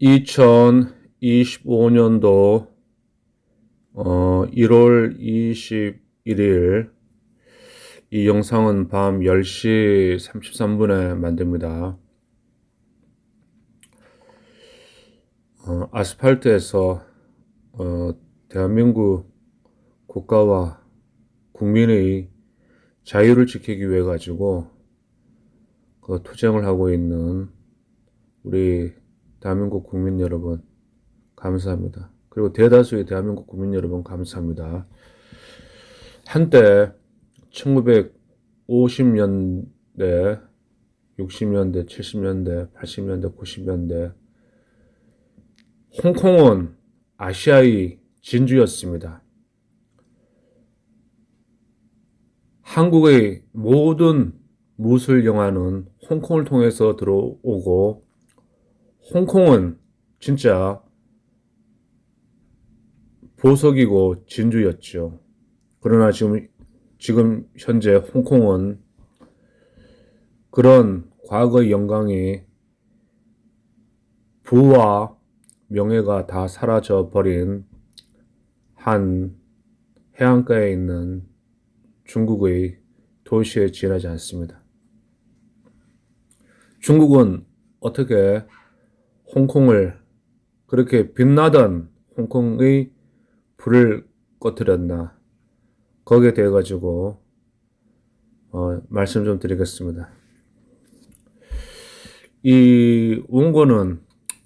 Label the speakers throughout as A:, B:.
A: 2025년도 1월 21일 이 영상은 밤 10시 33분에 만듭니다. 아스팔트에서 대한민국 국가와 국민의 자유를 지키기 위해 가지고 투쟁을 하고 있는 우리 대한민국 국민 여러분 감사합니다. 그리고 대다수의 대한민국 국민 여러분 감사합니다. 한때 1950년대, 60년대, 70년대, 80년대, 90년대 홍콩은 아시아의 진주였습니다. 한국의 모든 무술 영화는 홍콩을 통해서 들어오고 홍콩은 진짜 보석이고 진주였죠. 그러나 지금 현재 홍콩은 그런 과거의 영광이 부와 명예가 다 사라져 버린 한 해안가에 있는 중국의 도시에 지나지 않습니다. 중국은 어떻게 홍콩을 그렇게 빛나던 홍콩의 불을 꺼뜨렸나 거기에 대해 가지고 말씀 좀 드리겠습니다. 이 원고는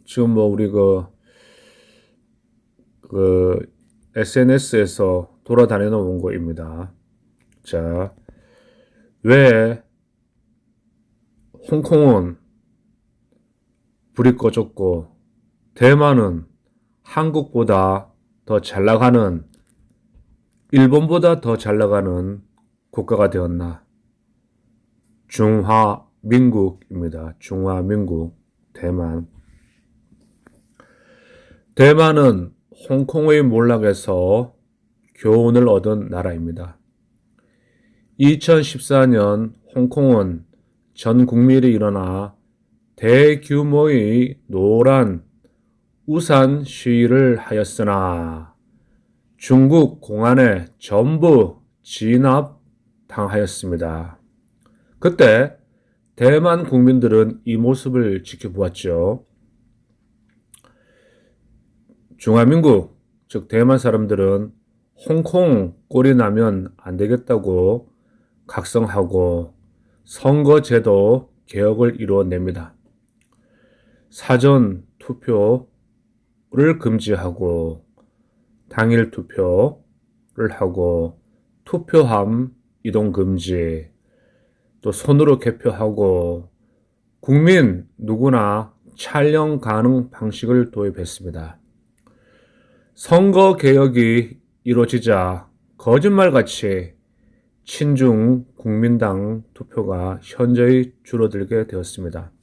A: 지금 우리 SNS에서 돌아다니는 원고입니다. 자, 왜 홍콩은 불이 꺼졌고 대만은 한국보다 더 잘 나가는 일본보다 더 잘 나가는 국가가 되었나? 중화민국입니다. 중화민국 대만. 대만은 홍콩의 몰락에서 교훈을 얻은 나라입니다. 2014년 홍콩은 전 국민이 일어나 대규모의 노란 우산 시위를 하였으나 중국 공안에 전부 진압당하였습니다. 그때 대만 국민들은 이 모습을 지켜보았죠. 중화민국, 즉 대만 사람들은 홍콩 꼴이 나면 안 되겠다고 각성하고 선거제도 개혁을 이루어냅니다. 사전 투표를 금지하고 당일 투표를 하고 투표함 이동 금지, 또 손으로 개표하고 국민 누구나 촬영 가능 방식을 도입했습니다. 선거 개혁이 이루어지자 거짓말같이 친중 국민당 투표가 현저히 줄어들게 되었습니다.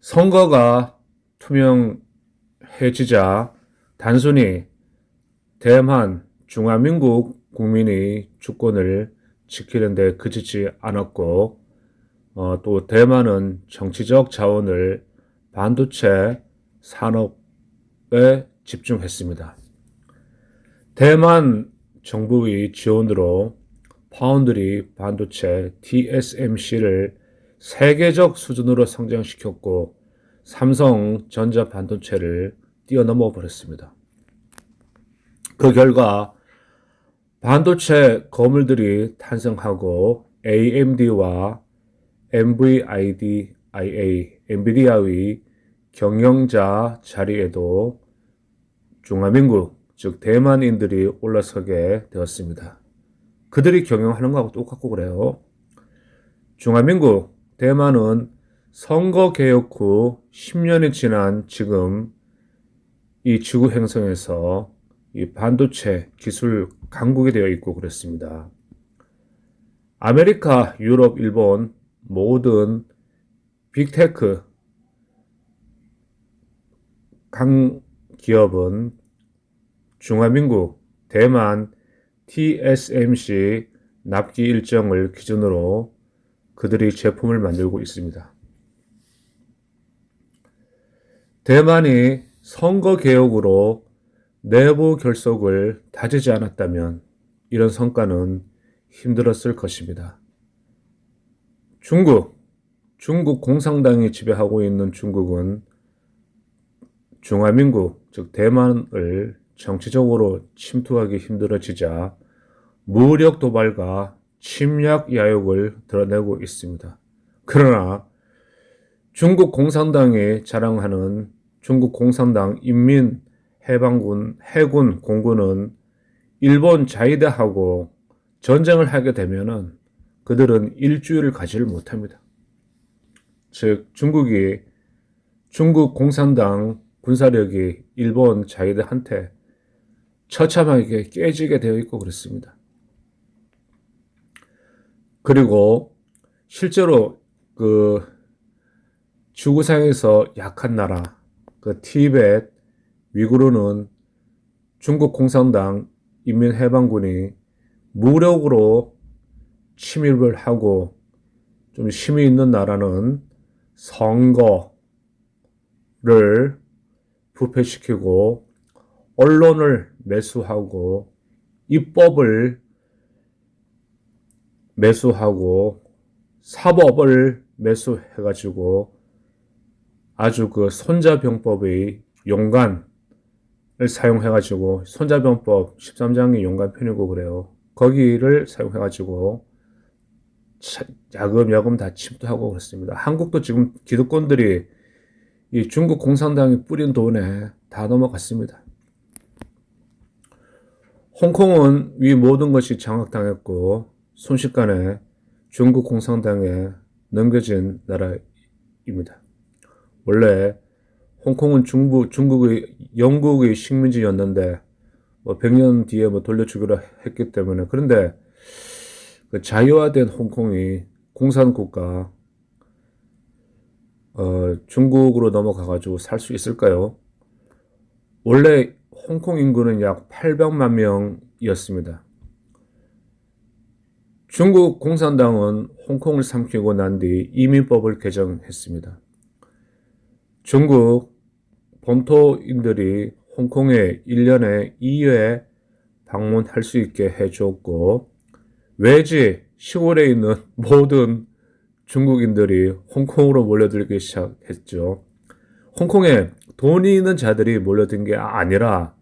A: 선거가 투명해지자 단순히 대만 중화민국 국민의 주권을 지키는 데 그치지 않았고 또 대만은 정치적 자원을 반도체 산업에 집중했습니다. 대만 정부의 지원으로 파운드리 반도체 TSMC를 세계적 수준으로 성장시켰고 삼성전자 반도체를 뛰어넘어 버렸습니다. 그 결과 반도체 거물들이 탄생하고 AMD와 NVIDIA, 엔비디아의 경영자 자리에도 중화민국, 즉 대만인들이 올라서게 되었습니다. 그들이 경영하는 거하고 똑같고 그래요. 중화민국, 대만은 선거개혁 후 10년이 지난 지금 이 지구 행성에서 이 반도체 기술 강국이 되어 있고 그렇습니다. 아메리카, 유럽, 일본 모든 빅테크 강기업은 중화민국, 대만, TSMC 납기 일정을 기준으로 그들이 제품을 만들고 있습니다. 대만이 선거 개혁으로 내부 결속을 다지지 않았다면 이런 성과는 힘들었을 것입니다. 중국 공산당이 지배하고 있는 중국은 중화민국, 즉 대만을 정치적으로 침투하기 힘들어지자 무력 도발과 침략 야욕을 드러내고 있습니다. 그러나 중국 공산당이 자랑하는 중국 공산당 인민해방군 해군 공군은 일본 자위대하고 전쟁을 하게 되면은 그들은 일주일을 가지를 못합니다. 즉 중국 공산당 군사력이 일본 자위대한테 처참하게 깨지게 되어 있고 그렇습니다. 그리고 실제로 그 지구상에서 약한 나라, 그 티베트, 위구르는 중국 공산당 인민해방군이 무력으로 침입을 하고 좀 힘이 있는 나라는 선거를 부패시키고 언론을 매수하고 입법을 매수하고 사법을 매수해가지고 아주 그 손자병법의 용간을 사용해가지고 손자병법 13장이 용간편이고 그래요. 거기를 사용해가지고 야금야금 다 침투하고 그렇습니다. 한국도 지금 기득권들이 이 중국 공산당이 뿌린 돈에 다 넘어갔습니다. 홍콩은 위 모든 것이 장악당했고 순식간에 중국 공산당에 넘겨진 나라입니다. 원래 홍콩은 영국의 식민지였는데 뭐 100년 뒤에 뭐 돌려주기로 했기 때문에 그런데 그 자유화된 홍콩이 공산국가 중국으로 넘어가가지고 살 수 있을까요? 원래 홍콩 인구는 약 800만 명이었습니다. 중국 공산당은 홍콩을 삼키고 난 뒤 이민법을 개정했습니다. 중국 본토인들이 홍콩에 1년에 2회 방문할 수 있게 해줬고 외지 시골에 있는 모든 중국인들이 홍콩으로 몰려들기 시작했죠. 홍콩에 돈이 있는 자들이 몰려든 게 아니라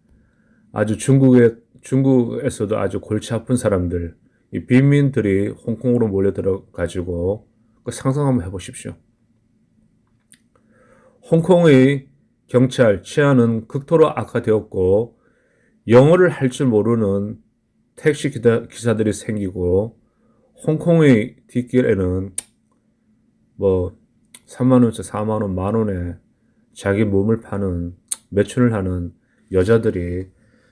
A: 아주 중국에서도 아주 골치 아픈 사람들, 이 빈민들이 홍콩으로 몰려들어 가지고 상상 한번 해보십시오. 홍콩의 경찰 치안은 극도로 악화되었고 영어를 할 줄 모르는 택시 기사들이 생기고 홍콩의 뒷길에는 뭐 3만원짜 4만원, 만원에 자기 몸을 파는 매춘을 하는 여자들이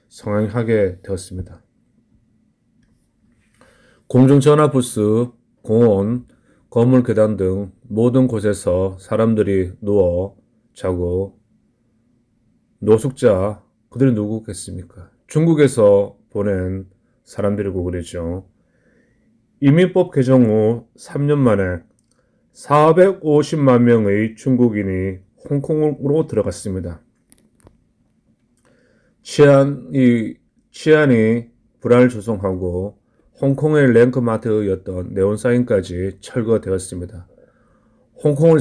A: 성행하게 되었습니다. 공중전화 부스, 공원, 건물 계단 등 모든 곳에서 사람들이 누워 자고 노숙자, 그들이 누구겠습니까? 중국에서 보낸 사람들이고 그러죠. 이민법 개정 후 3년 만에 450만 명의 중국인이 홍콩으로 들어갔습니다. 치안이 불안을 조성하고 홍콩의 랭크마트였던 네온사인까지 철거되었습니다. 홍콩을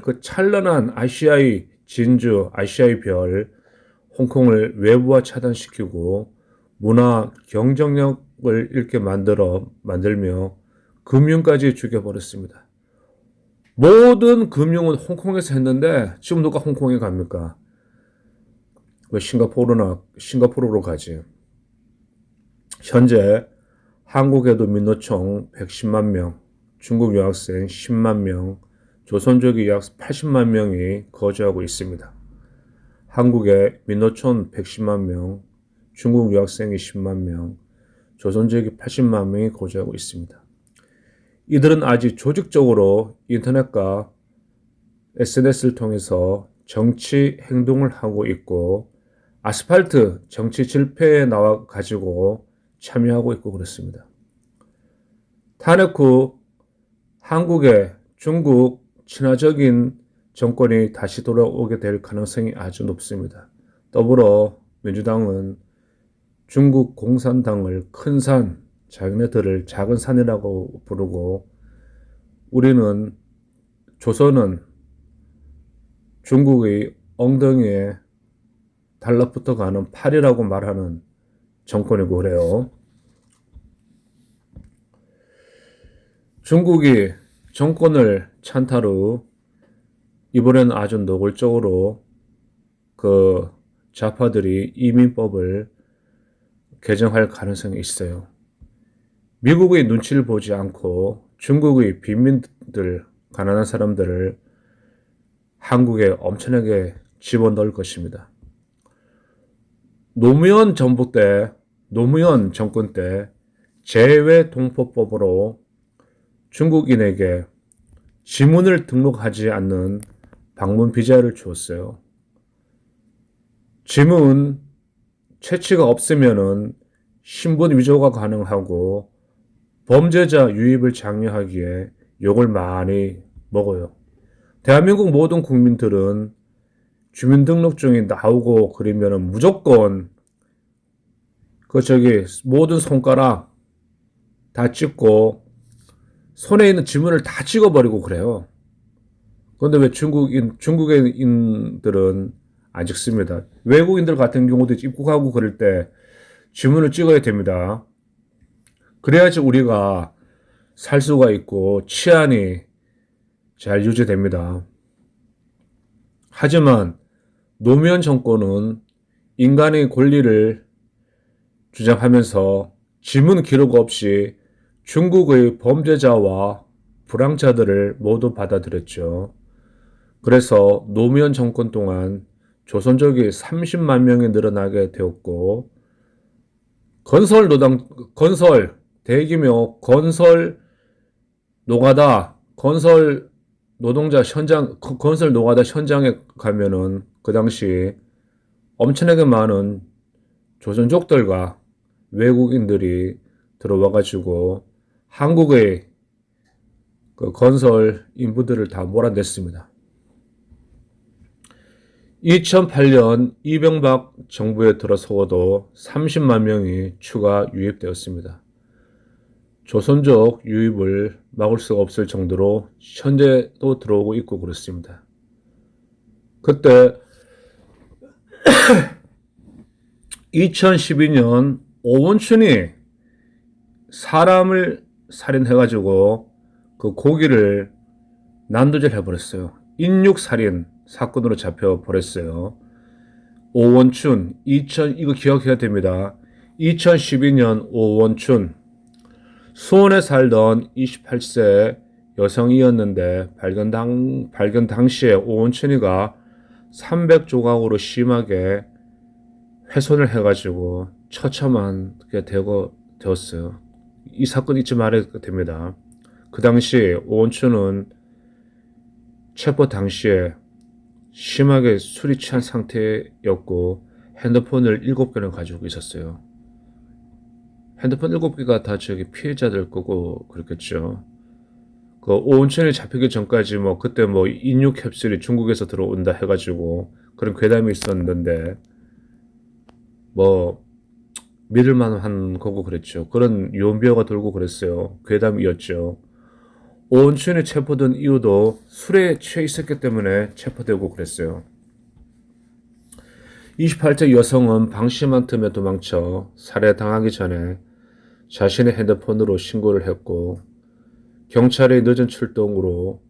A: 그 찬란한 아시아의 진주, 아시아의 별, 홍콩을 외부와 차단시키고 문화, 경쟁력을 잃게 만들며 금융까지 죽여버렸습니다. 모든 금융은 홍콩에서 했는데 지금 누가 홍콩에 갑니까? 왜 싱가포르로 가지? 현재 한국에도 민노총 110만 명, 중국 유학생 10만 명, 조선족이 약 80만 명이 거주하고 있습니다. 한국에 민노총 110만 명, 중국 유학생이 10만 명, 조선족이 80만 명이 거주하고 있습니다. 이들은 아직 조직적으로 인터넷과 SNS를 통해서 정치 행동을 하고 있고 아스팔트 정치 질패에 나와 가지고 참여하고 있고 그렇습니다. 탄핵 후 한국의 중국 친화적인 정권이 다시 돌아오게 될 가능성이 아주 높습니다. 더불어 민주당은 중국 공산당을 큰 산, 자기네들을 작은 산이라고 부르고 우리는 조선은 중국의 엉덩이에 달라붙어가는 팔이라고 말하는 정권이고 그래요. 중국이 정권을 찬탈 후 이번에는 아주 노골적으로 그 좌파들이 이민법을 개정할 가능성이 있어요. 미국의 눈치를 보지 않고 중국의 빈민들, 가난한 사람들을 한국에 엄청나게 집어넣을 것입니다. 노무현 정부 때, 노무현 정권 때 재외동포법으로 중국인에게 지문을 등록하지 않는 방문 비자를 주었어요. 지문 채취가 없으면은 신분 위조가 가능하고 범죄자 유입을 장려하기에 욕을 많이 먹어요. 대한민국 모든 국민들은 주민등록증이 나오고 그러면은 무조건 모든 손가락 다 찍고 손에 있는 지문을 다 찍어버리고 그래요. 그런데 왜 중국인들은 안 찍습니다. 외국인들 같은 경우도 입국하고 그럴 때 지문을 찍어야 됩니다. 그래야지 우리가 살 수가 있고 치안이 잘 유지됩니다. 하지만 노무현 정권은 인간의 권리를 주장하면서 지문 기록 없이 중국의 범죄자와 불황자들을 모두 받아들였죠. 그래서 노무현 정권 동안 조선족이 30만 명이 늘어나게 되었고 대규모 건설 노가다 현장에 가면은 그 당시 엄청나게 많은 조선족들과 외국인들이 들어와가지고 한국의 그 건설 인부들을 다 몰아냈습니다. 2008년 이명박 정부에 들어서고도 30만 명이 추가 유입되었습니다. 조선족 유입을 막을 수가 없을 정도로 현재도 들어오고 있고 그렇습니다. 그때 2012년 오원춘이 사람을 살인해가지고 그 고기를 난도질 해버렸어요. 인육살인 사건으로 잡혀버렸어요. 오원춘, 이거 기억해야 됩니다. 2012년 오원춘, 수원에 살던 28세 여성이었는데 발견 당시에 오원춘이가 300조각으로 심하게 훼손을 해가지고 처참하게 되었어요. 이 사건 잊지 말아야 됩니다. 그 당시 오원춘은 체포 당시에 심하게 술이 취한 상태였고 핸드폰을 7개를 가지고 있었어요. 핸드폰 7개가 다 피해자들 거고 그렇겠죠. 그 오원춘이 잡히기 전까지 그때 인육 캡슐이 중국에서 들어온다 해가지고 그런 괴담이 있었는데 믿을만한 거고 그랬죠. 그런 유언비어가 돌고 그랬어요. 괴담이었죠. 오원춘이 체포된 이유도 술에 취해 있었기 때문에 체포되고 그랬어요. 28세 여성은 방심한 틈에 도망쳐 살해당하기 전에 자신의 핸드폰으로 신고를 했고 경찰의 늦은 출동으로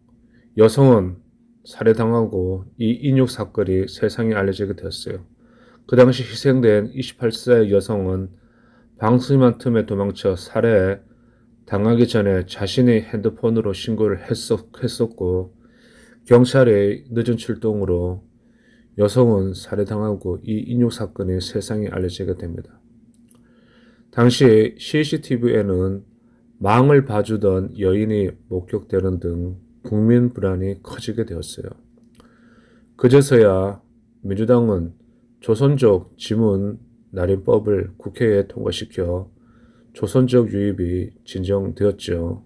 A: 여성은 살해당하고 이 인육 사건이 세상에 알려지게 되었어요. 그 당시 희생된 28세 여성은 방심한 틈에 도망쳐 살해 당하기 전에 자신의 핸드폰으로 신고를 했었고 경찰의 늦은 출동으로 여성은 살해당하고 이 인육 사건이 세상에 알려지게 됩니다. 당시 CCTV에는 망을 봐주던 여인이 목격되는 등 국민 불안이 커지게 되었어요. 그제서야 민주당은 조선족 지문 날인법을 국회에 통과시켜 조선족 유입이 진정되었죠.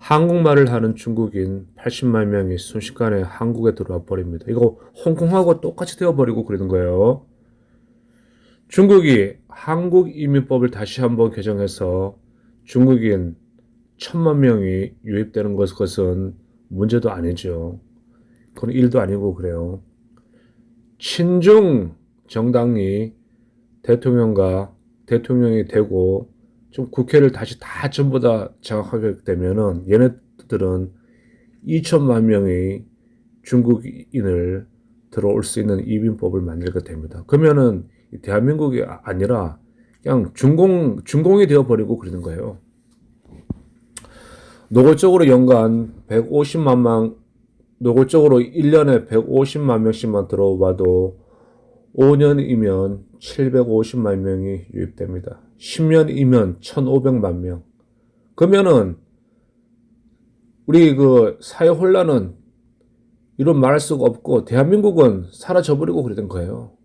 A: 한국말을 하는 중국인 80만 명이 순식간에 한국에 들어와 버립니다. 이거 홍콩하고 똑같이 되어버리고 그러는 거예요. 중국이 한국 이민법을 다시 한번 개정해서 중국인 1,000만 명이 유입되는 것은 문제도 아니죠. 그건 일도 아니고 그래요. 친중 정당이 대통령이 되고 좀 국회를 다시 다 전부 다 장악하게 되면은 얘네들은 2천만 명의 중국인을 들어올 수 있는 이민법을 만들게 됩니다. 그러면은 대한민국이 아니라 그냥 중공이 되어버리고 그러는 거예요. 노골적으로 연간 1년에 150만 명씩만 들어와도 5년이면 750만 명이 유입됩니다. 10년이면 1,500만 명. 그러면은 우리 그 사회 혼란은 이런 말할 수가 없고 대한민국은 사라져버리고 그러던 거예요.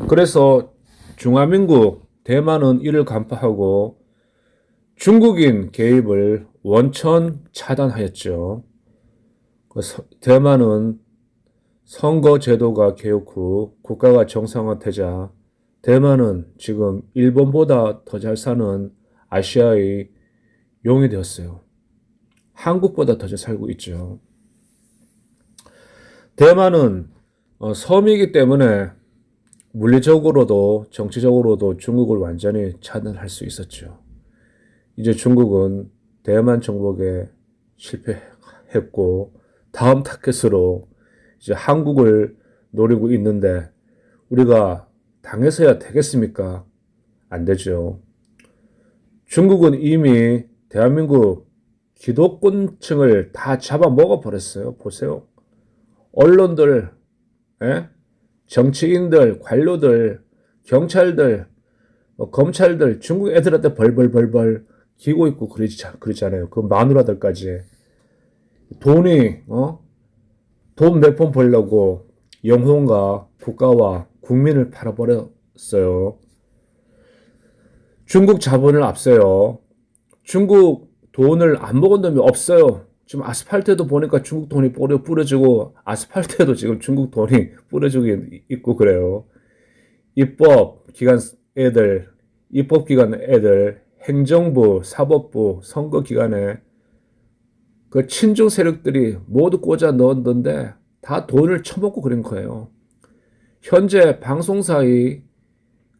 A: 그래서 중화민국, 대만은 이를 간파하고 중국인 개입을 원천 차단하였죠. 대만은 선거 제도가 개혁 후 국가가 정상화되자 대만은 지금 일본보다 더 잘 사는 아시아의 용이 되었어요. 한국보다 더 잘 살고 있죠. 대만은 섬이기 때문에 물리적으로도 정치적으로도 중국을 완전히 차단할 수 있었죠. 이제 중국은 대만 정복에 실패했고 다음 타겟으로 이제 한국을 노리고 있는데 우리가 당해서야 되겠습니까? 안 되죠. 중국은 이미 대한민국 기독권층을 다 잡아먹어 버렸어요. 보세요. 언론들, 정치인들, 관료들, 경찰들, 검찰들, 중국 애들한테 벌벌벌벌 기고 있고 그러잖아요. 그 마누라들까지. 돈이, 돈 몇 번 벌려고 영혼과 국가와 국민을 팔아버렸어요. 중국 자본을 앞서요. 중국 돈을 안 먹은 놈이 없어요. 지금 아스팔트에도 보니까 중국 돈이 뿌려지고 아스팔트에도 지금 중국 돈이 뿌려지고 있고 그래요. 입법기관 애들, 행정부, 사법부, 선거기관에 그 친중 세력들이 모두 꽂아 넣었는데 다 돈을 처먹고 그런 거예요. 현재 방송사의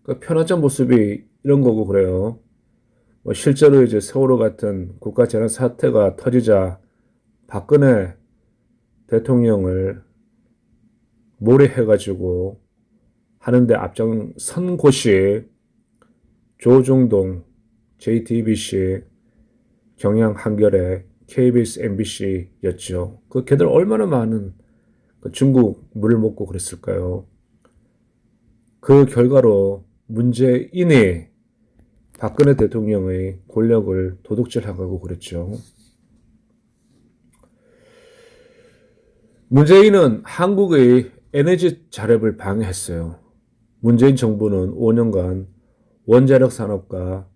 A: 그 편하던 모습이 이런 거고 그래요. 실제로 이제 세월호 같은 국가 재난 사태가 터지자 박근혜 대통령을 몰해해가지고 하는데 앞장선 곳이 조중동, JTBC, 경향 한겨레, KBS, MBC였죠. 그 걔들 얼마나 많은 중국 물을 먹고 그랬을까요? 그 결과로 문재인이 박근혜 대통령의 권력을 도둑질하고 그랬죠. 문재인은 한국의 에너지 자립을 방해했어요. 문재인 정부는 5년간 원자력 산업과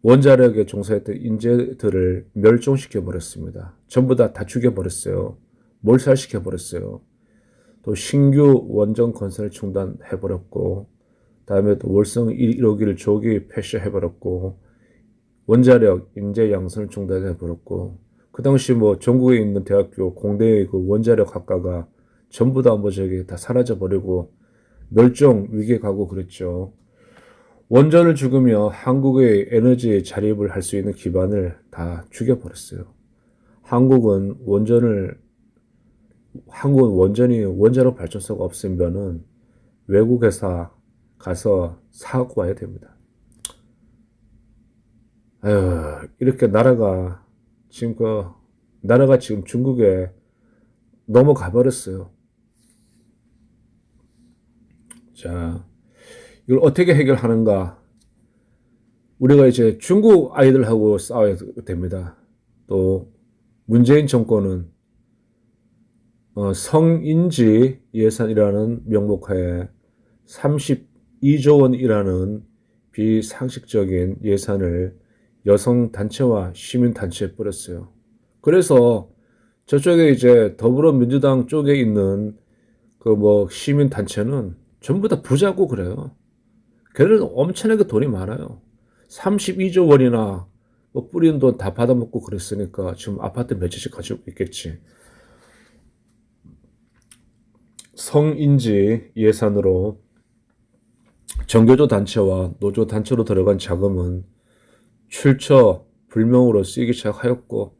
A: 원자력에 종사했던 인재들을 멸종시켜버렸습니다. 전부 다 죽여버렸어요. 몰살시켜버렸어요. 또 신규 원전 건설을 중단해버렸고 다음에 또 월성 1호기를 조기 폐쇄해버렸고 원자력 인재 양성을 중단해버렸고 그 당시 전국에 있는 대학교 공대의 그 원자력 학과가 전부 다 다 사라져버리고 멸종 위기에 가고 그랬죠. 원전을 죽으며 한국의 에너지 자립을 할 수 있는 기반을 다 죽여버렸어요. 한국은 원전이 원자력 발전소가 없으면은 외국 회사 가서 사고 와야 됩니다. 이렇게 나라가 지금 중국에 넘어가 버렸어요. 자, 이걸 어떻게 해결하는가? 우리가 이제 중국 아이들하고 싸워야 됩니다. 또 문재인 정권은 성인지 예산이라는 명목하에 32조 원이라는 비상식적인 예산을 여성단체와 시민단체에 뿌렸어요. 그래서 저쪽에 이제 더불어민주당 쪽에 있는 그 뭐 시민단체는 전부 다 부자고 그래요. 걔네는 엄청나게 돈이 많아요. 32조 원이나 뭐 뿌린 돈 다 받아먹고 그랬으니까 지금 아파트 몇 채씩 가지고 있겠지. 성인지 예산으로 정교조 단체와 노조 단체로 들어간 자금은 출처 불명으로 쓰이기 시작하였고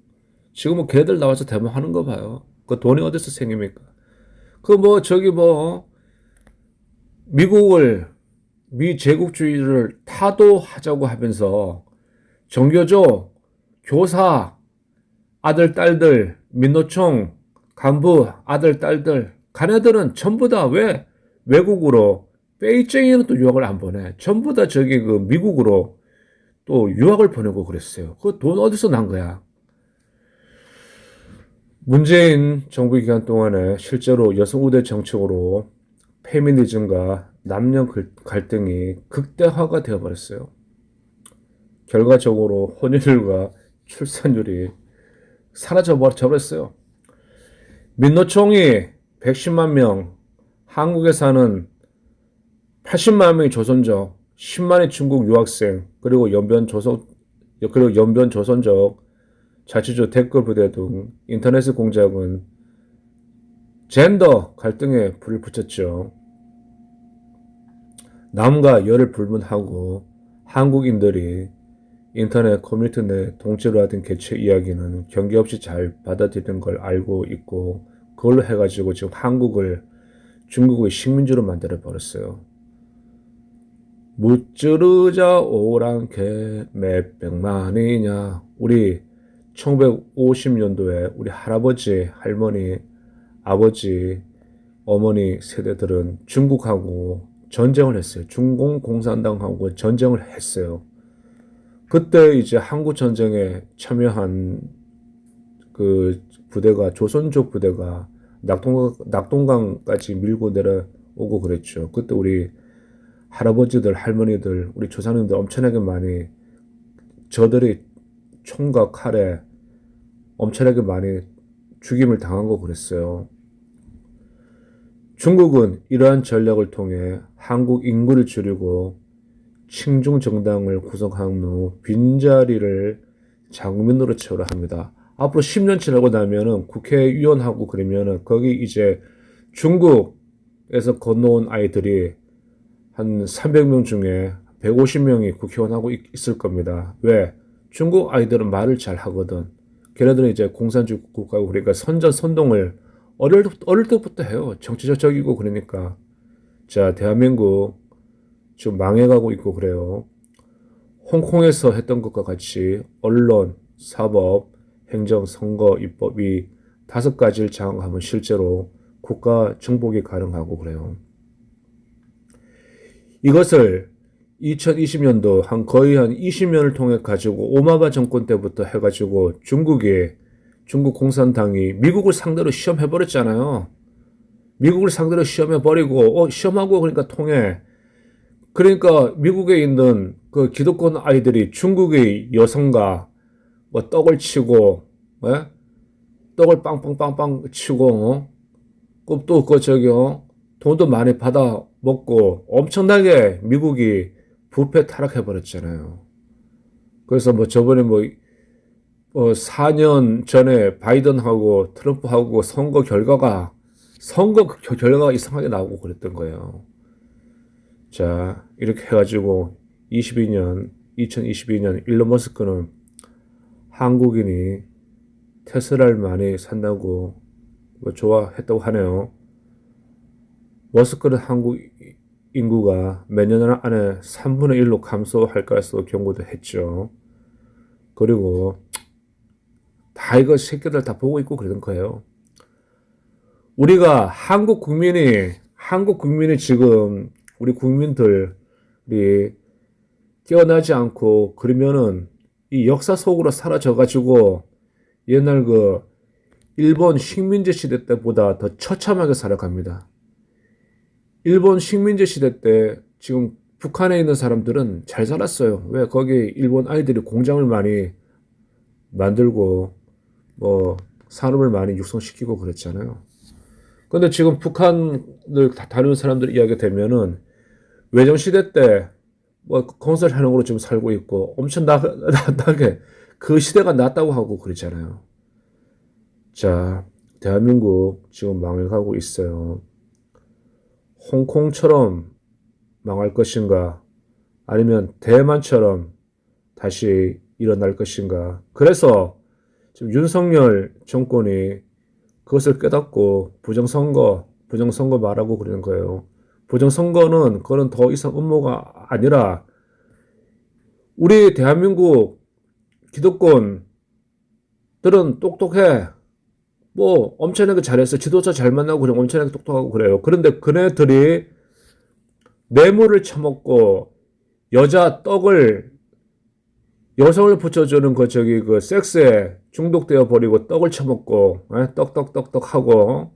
A: 지금은 걔들 나와서 대모하는 거 봐요. 그 돈이 어디서 생깁니까? 그 뭐 저기 뭐 미국을 미제국주의를 타도하자고 하면서 정교조 교사 아들 딸들 민노총 간부 아들 딸들 가네들은 전부 다 왜 외국으로 빼이쟁이는 또 유학을 안 보내. 전부 다 저기 그 미국으로 또 유학을 보내고 그랬어요. 그 돈 어디서 난 거야? 문재인 정부 기간 동안에 실제로 여성 우대 정책으로 페미니즘과 남녀 갈등이 극대화가 되어버렸어요. 결과적으로 혼인율과 출산율이 사라져버렸어요. 민노총이 110만 명, 한국에 사는 80만 명이 조선족, 10만의 중국 유학생, 그리고 연변 조선족, 자치주 댓글 부대 등 인터넷 공작은 젠더 갈등에 불을 붙였죠. 남과 여를 불문하고 한국인들이 인터넷 커뮤니티 내 동지로 하던 개최 이야기는 경계 없이 잘 받아들이는 걸 알고 있고 그걸로 해가지고 지금 한국을 중국의 식민지로 만들어 버렸어요. 무찌르자 오랑캐 몇백만이냐. 우리 1950년도에 우리 할아버지, 할머니, 아버지, 어머니 세대들은 중국하고 전쟁을 했어요. 중공공산당하고 전쟁을 했어요. 그때 이제 한국 전쟁에 참여한 그 부대가 조선족 부대가 낙동강까지 밀고 내려오고 그랬죠. 그때 우리 할아버지들, 할머니들, 우리 조상님들 엄청나게 많이 저들이 총과 칼에 엄청나게 많이 죽임을 당한 거 그랬어요. 중국은 이러한 전략을 통해 한국 인구를 줄이고 친중 정당을 구성한 후 빈자리를 장민으로 채우려 합니다. 앞으로 10년 지나고 나면은 국회의원하고 그러면은 거기 이제 중국에서 건너온 아이들이 한 300명 중에 150명이 국회의원하고 있을 겁니다. 왜? 중국 아이들은 말을 잘 하거든. 걔네들은 이제 공산주의 국가고 그러니까 선전선동을 어릴 때부터 해요. 정치적이고 그러니까. 자, 대한민국 지금 망해가고 있고 그래요. 홍콩에서 했던 것과 같이 언론, 사법, 행정, 선거, 입법이 5가지를 장악하면 실제로 국가 정복이 가능하고 그래요. 이것을 2020년도 거의 한 20년을 통해 가지고 오바마 정권 때부터 해가지고 중국 공산당이 미국을 상대로 시험해버렸잖아요. 미국을 상대로 시험해버리고 시험하고 그러니까 통해. 그러니까 미국에 있는 그 기득권 아이들이 중국의 여성과 뭐 떡을 치고, 예? 떡을 빵빵빵빵 치고, 또 돈도 많이 받아 먹고 엄청나게 미국이 부패 타락해버렸잖아요. 그래서 뭐 저번에 4년 전에 바이든하고 트럼프하고 선거 결과가 이상하게 나오고 그랬던 거예요. 자, 이렇게 해가지고 2022년 일론 머스크는 한국인이 테슬라를 많이 산다고 좋아했다고 하네요. 머스크는 한국 인구가 몇 년 안에 3분의 1로 감소할 것으로 경고도 했죠. 그리고 다 이거 새끼들 다 보고 있고 그러는 거예요. 우리가 한국 국민이 지금 우리 국민들이 깨어나지 않고 그러면은 이 역사 속으로 사라져가지고 옛날 그 일본 식민지 시대 때보다 더 처참하게 살아갑니다. 일본 식민지 시대 때 지금 북한에 있는 사람들은 잘 살았어요. 왜? 거기 일본 아이들이 공장을 많이 만들고 뭐 산업을 많이 육성시키고 그랬잖아요. 근데 지금 북한을 다루는 사람들 이야기 되면은 외정 시대 때 뭐 건설 현황으로 지금 살고 있고 엄청 나게 그 시대가 낫다고 하고 그랬잖아요. 자, 대한민국 지금 망해가고 있어요. 홍콩처럼 망할 것인가? 아니면 대만처럼 다시 일어날 것인가? 그래서 지금 윤석열 정권이 그것을 깨닫고 부정선거 말하고 그러는 거예요. 부정선거는 그건 더 이상 음모가 아니라 우리 대한민국 기득권들은 똑똑해. 뭐 엄청나게 잘했어. 지도자 잘 만나고 그래 엄청나게 똑똑하고 그래요. 그런데 그네들이 뇌물을 처먹고 여자 떡을 여성을 붙여주는 그 섹스에 중독되어 버리고 떡을 처먹고 떡떡떡떡 하고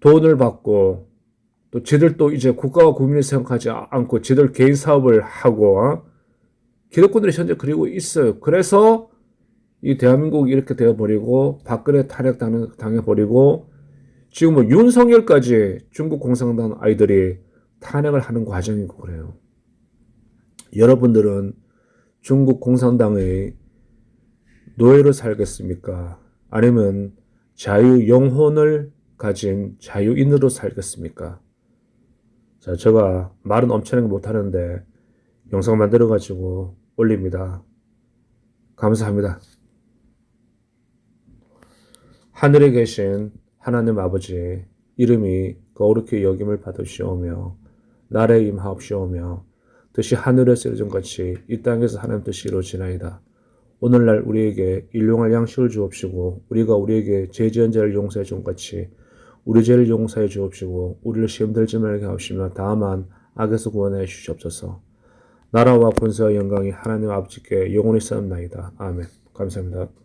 A: 돈을 받고 또 지들 또 이제 국가와 국민을 생각하지 않고 지들 개인 사업을 하고 기득권들이 현재 그리고 있어요. 그래서 이 대한민국이 이렇게 되어버리고 박근혜 탄핵 당해버리고 지금 뭐 윤석열까지 중국 공산당 아이들이 탄핵을 하는 과정이고 그래요. 여러분들은 중국 공산당의 노예로 살겠습니까? 아니면 자유 영혼을 가진 자유인으로 살겠습니까? 자, 제가 말은 엄청나게 못하는데 영상 만들어가지고 올립니다. 감사합니다. 하늘에 계신 하나님 아버지 이름이 거룩히 여김을 받으시오며 나라에 임하옵시오며 뜻이 하늘에서 이루어진 같이 이 땅에서 하나님 뜻이 이루어지나이다. 오늘날 우리에게 일용할 양식을 주옵시고 우리가 우리에게 죄 지은 자를 용서해 준 같이 우리 죄를 용서해 주옵시고 우리를 시험 들지 말게 하옵시며 다만 악에서 구원해 주시옵소서. 나라와 권세와 영광이 하나님 아버지께 영원히 쌓였나이다. 아멘. 감사합니다.